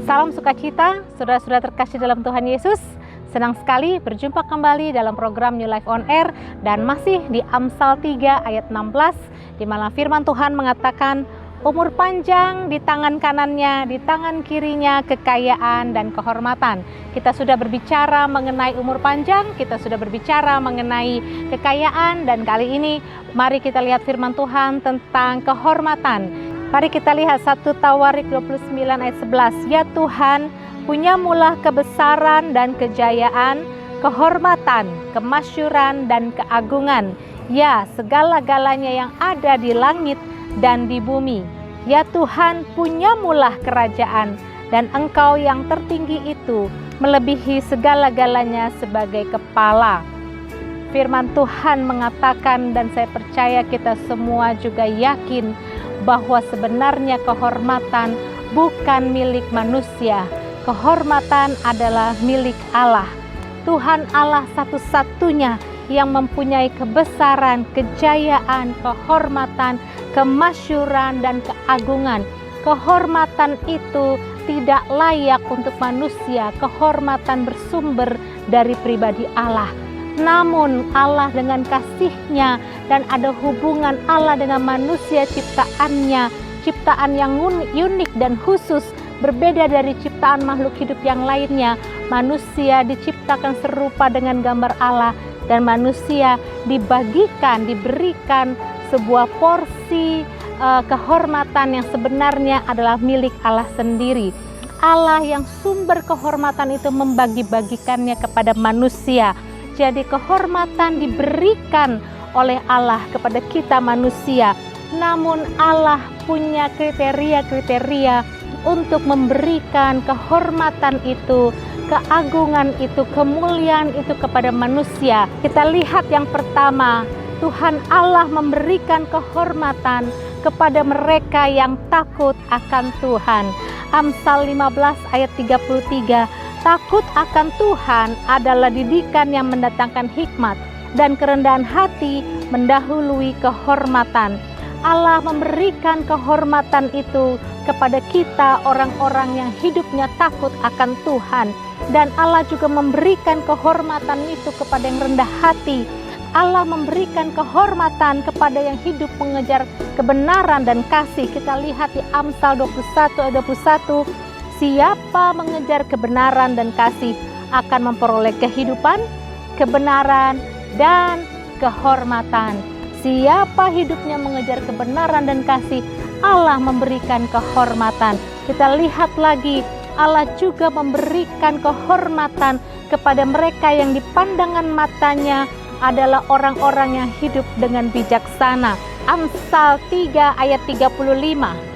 Salam sukacita, saudara-saudara terkasih dalam Tuhan Yesus. Senang sekali berjumpa kembali dalam program New Life on Air dan masih di Amsal 3 ayat 16 di mana firman Tuhan mengatakan, umur panjang di tangan kanannya, di tangan kirinya kekayaan dan kehormatan. Kita sudah berbicara mengenai umur panjang, kita sudah berbicara mengenai kekayaan, dan kali ini mari kita lihat firman Tuhan tentang kehormatan. Mari kita lihat 1 Tawarik 29 ayat 11. Ya Tuhan, punyamulah kebesaran dan kejayaan, kehormatan, kemasyuran dan keagungan. Ya, segala-galanya yang ada di langit dan di bumi. Ya Tuhan, punyamulah kerajaan, dan Engkau yang tertinggi itu melebihi segala-galanya sebagai kepala. Firman Tuhan mengatakan, dan saya percaya kita semua juga yakin bahwa sebenarnya kehormatan bukan milik manusia. Kehormatan adalah milik Allah. Tuhan Allah satu-satunya yang mempunyai kebesaran, kejayaan, kehormatan, kemasyuran, dan keagungan. Kehormatan itu tidak layak untuk manusia. Kehormatan bersumber dari pribadi Allah. Namun Allah dengan kasih-Nya dan ada hubungan Allah dengan manusia ciptaannya, ciptaan yang unik dan khusus, berbeda dari ciptaan makhluk hidup yang lainnya. Manusia diciptakan serupa dengan gambar Allah, dan manusia diberikan sebuah porsi kehormatan yang sebenarnya adalah milik Allah sendiri. Allah yang sumber kehormatan itu membagi-bagikannya kepada manusia. Jadi kehormatan diberikan oleh Allah kepada kita manusia. Namun Allah punya kriteria-kriteria untuk memberikan kehormatan itu, keagungan itu, kemuliaan itu kepada manusia. Kita lihat yang pertama, Tuhan Allah memberikan kehormatan kepada mereka yang takut akan Tuhan. Amsal 15 ayat 33. Takut akan Tuhan adalah didikan yang mendatangkan hikmat, dan kerendahan hati mendahului kehormatan. Allah memberikan kehormatan itu kepada kita, orang-orang yang hidupnya takut akan Tuhan. Dan Allah juga memberikan kehormatan itu kepada yang rendah hati. Allah memberikan kehormatan kepada yang hidup mengejar kebenaran dan kasih. Kita lihat di Amsal 21 ayat 21. Siapa mengejar kebenaran dan kasih akan memperoleh kehidupan, kebenaran, dan kehormatan. Siapa hidupnya mengejar kebenaran dan kasih, Allah memberikan kehormatan. Kita lihat lagi, Allah juga memberikan kehormatan kepada mereka yang di pandangan matanya adalah orang-orang yang hidup dengan bijaksana. Amsal 3 ayat 35.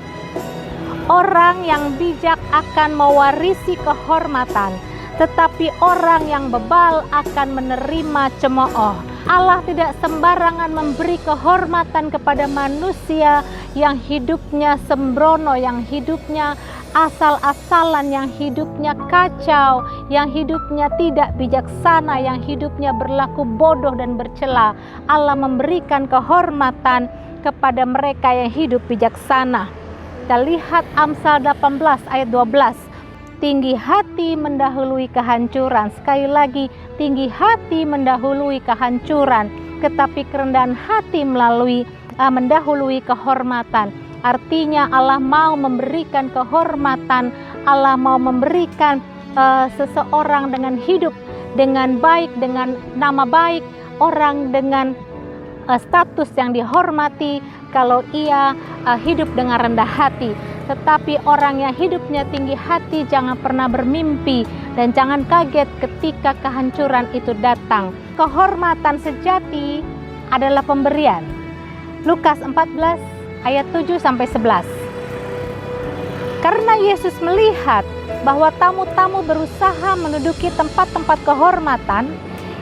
Orang yang bijak akan mewarisi kehormatan, tetapi orang yang bebal akan menerima cemooh. Allah tidak sembarangan memberi kehormatan kepada manusia yang hidupnya sembrono, yang hidupnya asal-asalan, yang hidupnya kacau, yang hidupnya tidak bijaksana, yang hidupnya berlaku bodoh dan bercela. Allah memberikan kehormatan kepada mereka yang hidup bijaksana. Kita lihat Amsal 18 ayat 12. Tinggi hati mendahului kehancuran. Sekali lagi, tinggi hati mendahului kehancuran, tetapi kerendahan hati mendahului kehormatan. Artinya Allah mau memberikan kehormatan, Allah mau memberikan seseorang dengan hidup dengan baik, dengan nama baik, orang dengan status yang dihormati kalau ia hidup dengan rendah hati. Tetapi orang yang hidupnya tinggi hati jangan pernah bermimpi dan jangan kaget ketika kehancuran itu datang. Kehormatan sejati adalah pemberian. Lukas 14 ayat 7-11. Karena Yesus melihat bahwa tamu-tamu berusaha menduduki tempat-tempat kehormatan,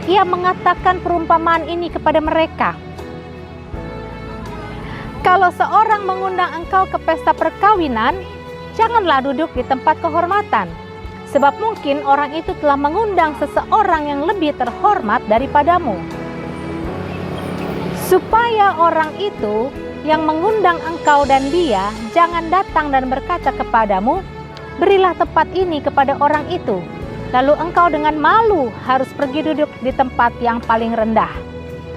Ia mengatakan perumpamaan ini kepada mereka. Kalau seorang mengundang engkau ke pesta perkawinan, janganlah duduk di tempat kehormatan, sebab mungkin orang itu telah mengundang seseorang yang lebih terhormat daripadamu. Supaya orang itu yang mengundang engkau dan dia jangan datang dan berkata kepadamu, berilah tempat ini kepada orang itu. Lalu engkau dengan malu harus pergi duduk di tempat yang paling rendah.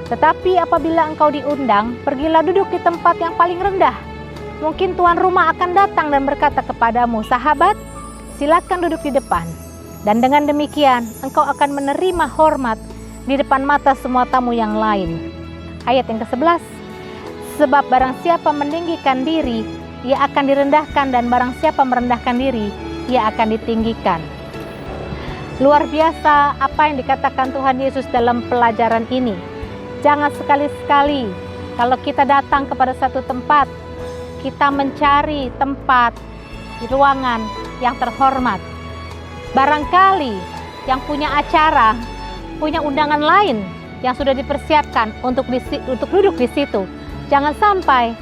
Tetapi apabila engkau diundang, pergilah duduk di tempat yang paling rendah. Mungkin tuan rumah akan datang dan berkata kepadamu, sahabat, silakan duduk di depan. Dan dengan demikian, engkau akan menerima hormat di depan mata semua tamu yang lain. Ayat yang ke-11, sebab barang siapa meninggikan diri, ia akan direndahkan, dan barang siapa merendahkan diri, ia akan ditinggikan. Luar biasa apa yang dikatakan Tuhan Yesus dalam pelajaran ini. Jangan sekali-sekali kalau kita datang kepada satu tempat, kita mencari tempat di ruangan yang terhormat. Barangkali yang punya acara, punya undangan lain yang sudah dipersiapkan untuk duduk di situ. Jangan sampai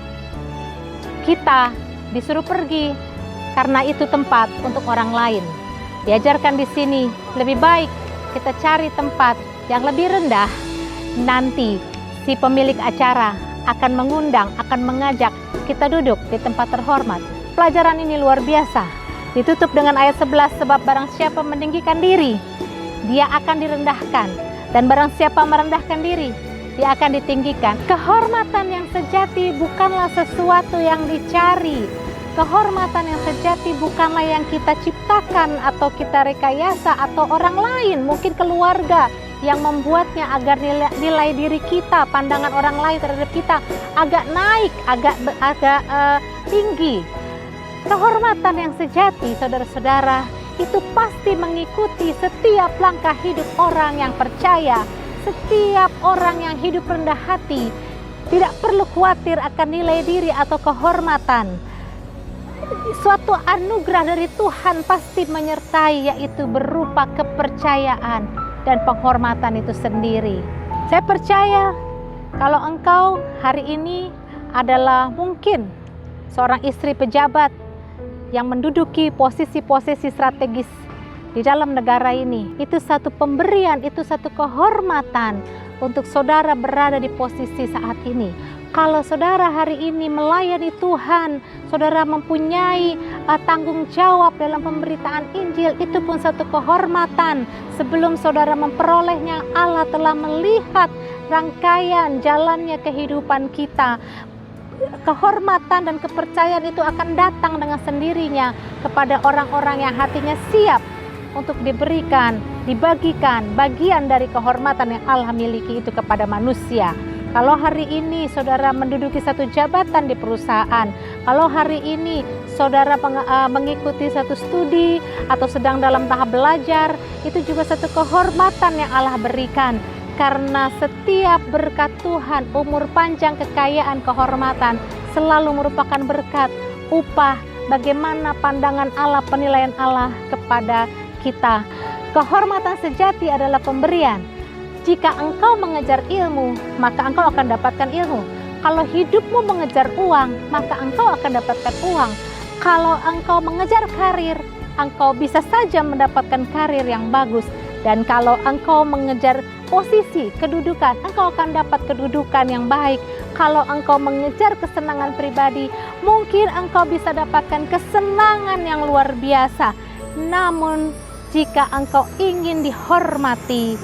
kita disuruh pergi karena itu tempat untuk orang lain. Diajarkan di sini, lebih baik kita cari tempat yang lebih rendah. Nanti si pemilik acara akan mengundang, akan mengajak kita duduk di tempat terhormat. Pelajaran ini luar biasa. Ditutup dengan ayat 11, sebab barang siapa meninggikan diri, dia akan direndahkan. Dan barang siapa merendahkan diri, dia akan ditinggikan. Kehormatan yang sejati bukanlah sesuatu yang dicari. Kehormatan yang sejati bukanlah yang kita ciptakan atau kita rekayasa atau orang lain, mungkin keluarga yang membuatnya agar nilai diri kita, pandangan orang lain terhadap kita agak naik, agak tinggi. Kehormatan yang sejati, saudara-saudara, itu pasti mengikuti setiap langkah hidup orang yang percaya, setiap orang yang hidup rendah hati. Tidak perlu khawatir akan nilai diri atau kehormatan. Suatu anugerah dari Tuhan pasti menyertai, yaitu berupa kepercayaan dan penghormatan itu sendiri. Saya percaya kalau engkau hari ini adalah mungkin seorang istri pejabat yang menduduki posisi-posisi strategis di dalam negara ini, itu satu pemberian, itu satu kehormatan untuk saudara berada di posisi saat ini. Kalau saudara hari ini melayani Tuhan, saudara mempunyai tanggung jawab dalam pemberitaan Injil, itu pun satu kehormatan. Sebelum saudara memperolehnya, Allah telah melihat rangkaian jalannya kehidupan kita. Kehormatan dan kepercayaan itu akan datang dengan sendirinya kepada orang-orang yang hatinya siap untuk diberikan, dibagikan bagian dari kehormatan yang Allah miliki itu kepada manusia. Kalau hari ini saudara menduduki satu jabatan di perusahaan, kalau hari ini saudara mengikuti satu studi atau sedang dalam tahap belajar, itu juga satu kehormatan yang Allah berikan. Karena setiap berkat Tuhan, umur panjang, kekayaan, kehormatan selalu merupakan berkat, upah, bagaimana pandangan Allah, penilaian Allah kepada kita. Kehormatan sejati adalah pemberian. Jika engkau mengejar ilmu, maka engkau akan dapatkan ilmu. Kalau hidupmu mengejar uang, maka engkau akan dapatkan uang. Kalau engkau mengejar karir, engkau bisa saja mendapatkan karir yang bagus. Dan kalau engkau mengejar posisi, kedudukan, engkau akan dapat kedudukan yang baik. Kalau engkau mengejar kesenangan pribadi, mungkin engkau bisa dapatkan kesenangan yang luar biasa. Namun, jika engkau ingin dihormati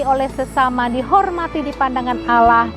oleh sesama, dihormati di pandangan Allah,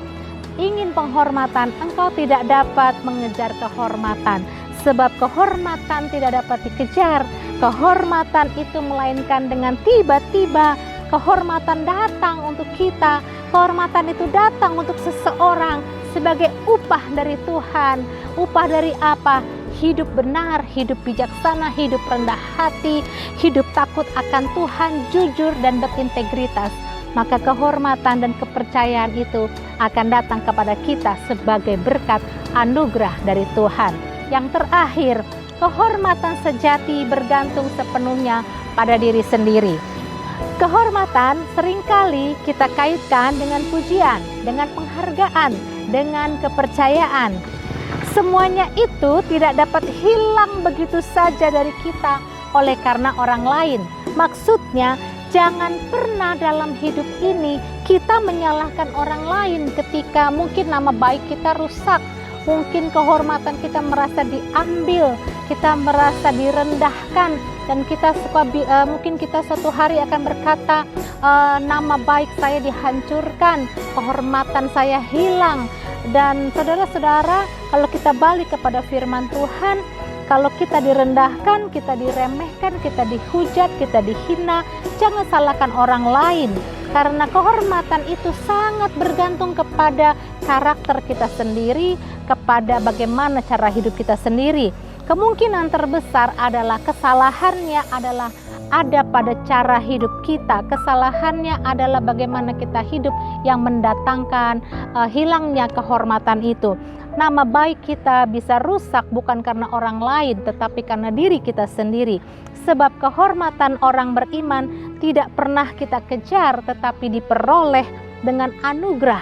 ingin penghormatan, engkau tidak dapat mengejar kehormatan. Sebab kehormatan tidak dapat dikejar. Kehormatan itu melainkan dengan tiba-tiba. Kehormatan datang untuk kita. Kehormatan itu datang untuk seseorang sebagai upah dari Tuhan. Upah dari apa? Hidup benar, hidup bijaksana, hidup rendah hati, hidup takut akan Tuhan, jujur dan berintegritas. Maka kehormatan dan kepercayaan itu akan datang kepada kita sebagai berkat anugerah dari Tuhan. Yang terakhir, kehormatan sejati bergantung sepenuhnya pada diri sendiri. Kehormatan seringkali kita kaitkan dengan pujian, dengan penghargaan, dengan kepercayaan. Semuanya itu tidak dapat hilang begitu saja dari kita oleh karena orang lain. Maksudnya, jangan pernah dalam hidup ini kita menyalahkan orang lain ketika mungkin nama baik kita rusak. Mungkin kehormatan kita merasa diambil kita merasa direndahkan, dan kita suka mungkin kita suatu hari akan berkata, nama baik saya dihancurkan, kehormatan saya hilang. Dan saudara-saudara, kalau kita balik kepada firman Tuhan, kalau kita direndahkan, kita diremehkan, kita dihujat, kita dihina, jangan salahkan orang lain. Karena kehormatan itu sangat bergantung kepada karakter kita sendiri, kepada bagaimana cara hidup kita sendiri. Kemungkinan terbesar adalah kesalahannya adalah ada pada cara hidup kita. Kesalahannya adalah bagaimana kita hidup yang mendatangkan hilangnya kehormatan itu. Nama baik kita bisa rusak bukan karena orang lain, tetapi karena diri kita sendiri. Sebab kehormatan orang beriman tidak pernah kita kejar, tetapi diperoleh dengan anugerah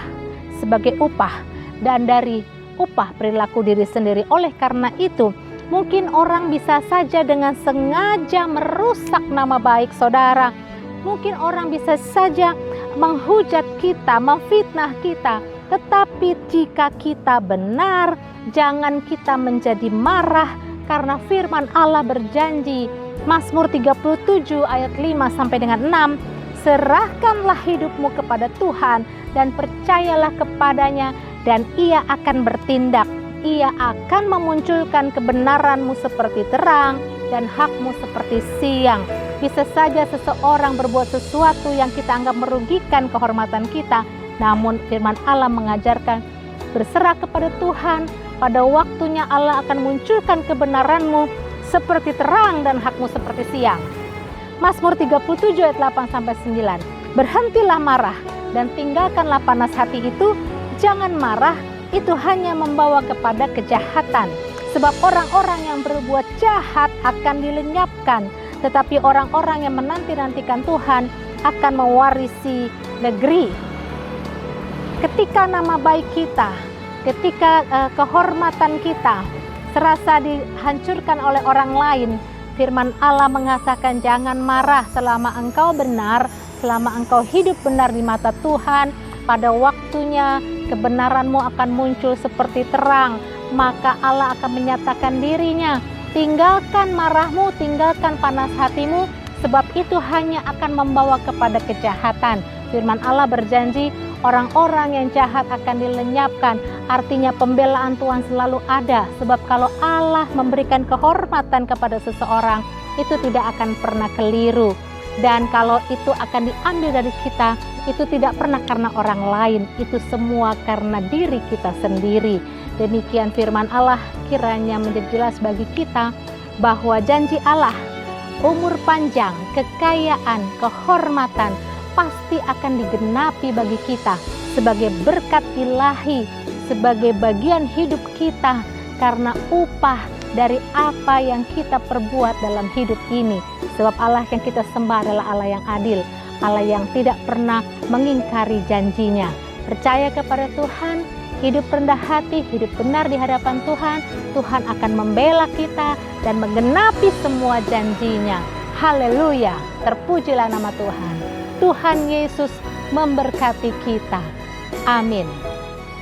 sebagai upah, dan dari upah perilaku diri sendiri. Oleh karena itu, mungkin orang bisa saja dengan sengaja merusak nama baik saudara. Mungkin orang bisa saja menghujat kita, memfitnah kita. Tetapi jika kita benar, jangan kita menjadi marah, karena firman Allah berjanji, Mazmur 37 ayat 5 sampai dengan 6, serahkanlah hidupmu kepada Tuhan dan percayalah kepadanya, dan Ia akan bertindak. Ia akan memunculkan kebenaranmu seperti terang dan hakmu seperti siang. Bisa saja seseorang berbuat sesuatu yang kita anggap merugikan kehormatan kita, namun firman Allah mengajarkan berserah kepada Tuhan. Pada waktunya Allah akan munculkan kebenaranmu seperti terang dan hakmu seperti siang. Mazmur 37 ayat 8 sampai 9. Berhentilah marah dan tinggalkanlah panas hati itu. Jangan marah, itu hanya membawa kepada kejahatan. Sebab orang-orang yang berbuat jahat akan dilenyapkan, tetapi orang-orang yang menanti-nantikan Tuhan akan mewarisi negeri. Ketika nama baik kita, ketika kehormatan kita serasa dihancurkan oleh orang lain, firman Allah mengatakan jangan marah selama engkau benar, selama engkau hidup benar di mata Tuhan. Pada waktunya kebenaranmu akan muncul seperti terang, maka Allah akan menyatakan dirinya. Tinggalkan marahmu, tinggalkan panas hatimu, sebab itu hanya akan membawa kepada kejahatan. Firman Allah berjanji orang-orang yang jahat akan dilenyapkan. Artinya pembelaan Tuhan selalu ada. Sebab kalau Allah memberikan kehormatan kepada seseorang, itu tidak akan pernah keliru. Dan kalau itu akan diambil dari kita, itu tidak pernah karena orang lain. Itu semua karena diri kita sendiri. Demikian firman Allah kiranya menjadi jelas bagi kita bahwa janji Allah, umur panjang, kekayaan, kehormatan pasti akan digenapi bagi kita sebagai berkat ilahi, sebagai bagian hidup kita karena upah dari apa yang kita perbuat dalam hidup ini. Sebab Allah yang kita sembah adalah Allah yang adil, Allah yang tidak pernah mengingkari janjinya. Percaya kepada Tuhan, hidup rendah hati, hidup benar di hadapan Tuhan. Tuhan akan membela kita dan menggenapi semua janjinya. Haleluya, terpujilah nama Tuhan. Tuhan Yesus memberkati kita. Amin.